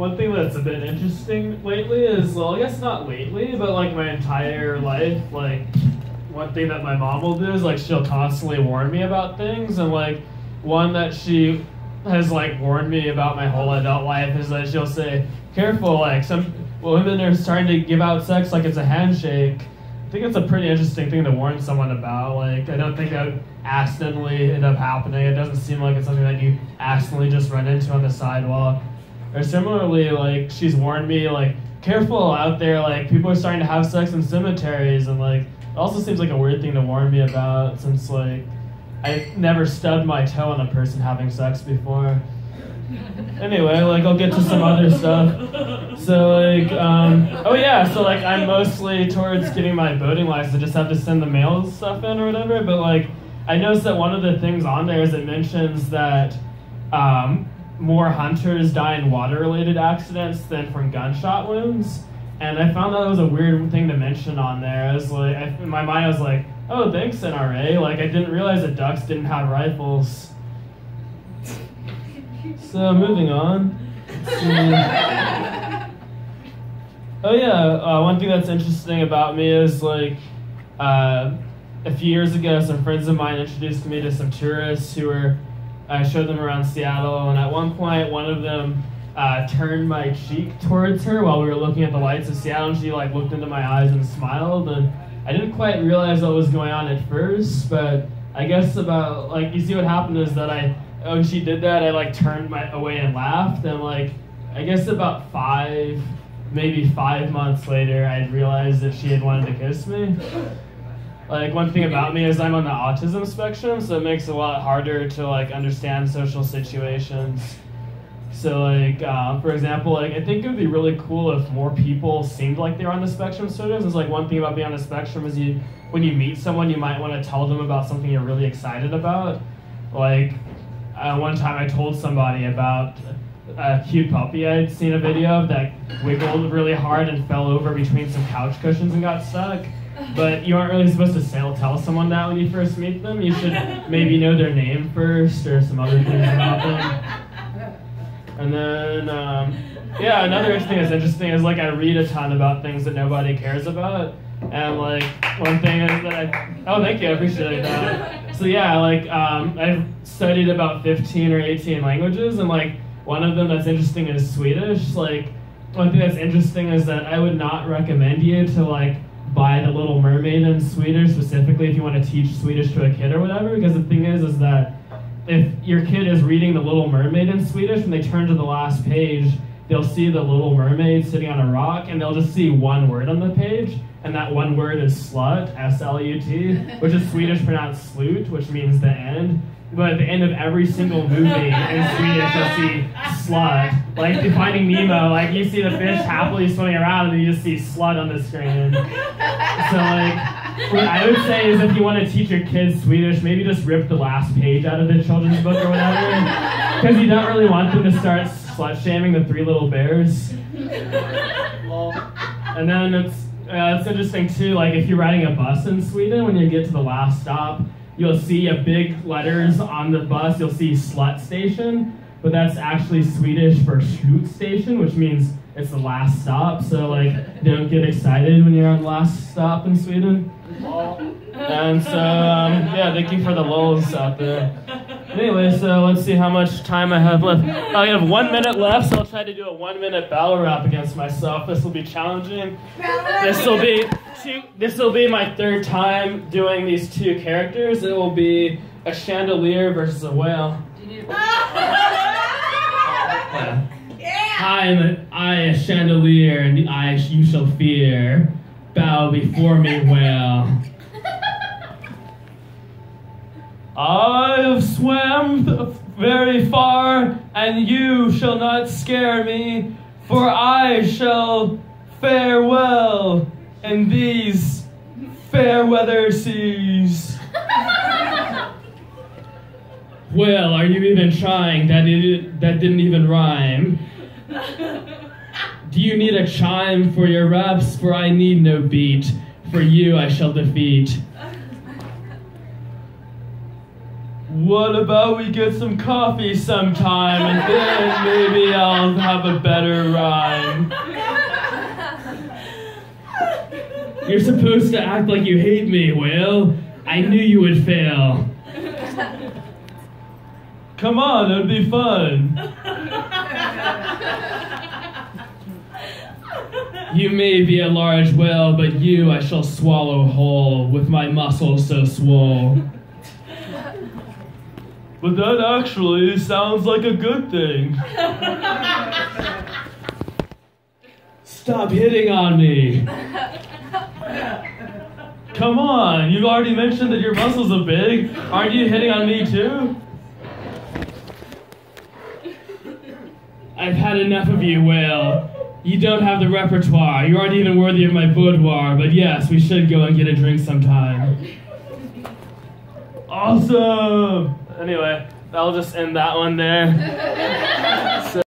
one thing that's a bit interesting lately is, well, I guess not lately, but like my entire life, like one thing that my mom will do is like she'll constantly warn me about things, and like one that she has like warned me about my whole adult life is that she'll say, careful, like some women are starting to give out sex like it's a handshake. I think it's a pretty interesting thing to warn someone about. Like, I don't think that would accidentally end up happening. It doesn't seem like it's something that you accidentally just run into on the sidewalk. Or similarly, like, she's warned me, like, careful out there, like, people are starting to have sex in cemeteries, and like, it also seems like a weird thing to warn me about since, like, I've never stubbed my toe on a person having sex before. Anyway, like, I'll get to some other stuff. So, like, oh yeah, so, like, I'm mostly towards getting my boating license. I just have to send the mail stuff in or whatever, but, like, I noticed that one of the things on there is it mentions that more hunters die in water-related accidents than from gunshot wounds, and I found that was a weird thing to mention on there. I was like, in my mind, I was like, oh, thanks, NRA. Like, I didn't realize that ducks didn't have rifles. So, moving on. Oh yeah, one thing that's interesting about me is, like, a few years ago, some friends of mine introduced me to some tourists who were, I showed them around Seattle, and at one point, one of them turned my cheek towards her while we were looking at the lights of Seattle, and she, like, looked into my eyes and smiled, and I didn't quite realize what was going on at first, but I guess about, like, you see what happened is that when she did that, I, like, turned away and laughed, and, like, I guess about maybe 5 months later, I realized that she had wanted to kiss me. Like, one thing about me is I'm on the autism spectrum, so it makes it a lot harder to, like, understand social situations. So, like, for example, like, I think it would be really cool if more people seemed like they were on the spectrum, sort of. It's like, one thing about being on the spectrum is when you meet someone, you might want to tell them about something you're really excited about. Like, one time I told somebody about a cute puppy I'd seen a video of that wiggled really hard and fell over between some couch cushions and got stuck. But you aren't really supposed to tell someone that when you first meet them. You should maybe know their name first or some other things about them. And then, yeah, another thing that's interesting is, like, I read a ton about things that nobody cares about. And, like, one thing is that oh, thank you, I appreciate that. So, yeah, like, I've studied about 15 or 18 languages, and, like, one of them that's interesting is Swedish. Like, one thing that's interesting is that I would not recommend you to, like, buy The Little Mermaid in Swedish, specifically if you want to teach Swedish to a kid or whatever, because the thing is that if your kid is reading The Little Mermaid in Swedish, when they turn to the last page, they'll see the Little Mermaid sitting on a rock, and they'll just see one word on the page, and that one word is slut, S-L-U-T, which is Swedish pronounced slut, which means the end. But at the end of every single movie in Swedish, you'll see slut. Like Finding Nemo, like you see the fish happily swimming around, and you just see slut on the screen. So, like, what I would say is if you want to teach your kids Swedish, maybe just rip the last page out of the children's book or whatever, because you don't really want them to start slut-shaming the Three Little Bears. And then it's interesting too, like if you're riding a bus in Sweden, when you get to the last stop, you'll see a big letters on the bus, you'll see slut station, but that's actually Swedish for slut station, which means it's the last stop, so like don't get excited when you're on the last stop in Sweden. And so, yeah, thank you for the lulz out there. Anyway, so let's see how much time I have left. I have 1 minute left, so I'll try to do a 1 minute battle rap against myself. This will be challenging. This will be my third time doing these two characters. It will be a chandelier versus a whale. I a chandelier, and the eyes you shall fear. Bow before me, whale. I have swam very far, and you shall not scare me, for I shall fare well in these fair weather seas. Well, are you even trying? That didn't even rhyme. Do you need a chime for your raps? For I need no beat. For you I shall defeat. What about we get some coffee sometime and then maybe I'll have a better rhyme. You're supposed to act like you hate me, Whale. I knew you would fail. Come on, it'd be fun. You may be a large whale, but you I shall swallow whole, with my muscles so swole. But that actually sounds like a good thing. Stop hitting on me. Come on, you've already mentioned that your muscles are big. Aren't you hitting on me too? I've had enough of you, Whale. You don't have the repertoire. You aren't even worthy of my boudoir, but yes, we should go and get a drink sometime. Awesome! Anyway, I'll just end that one there.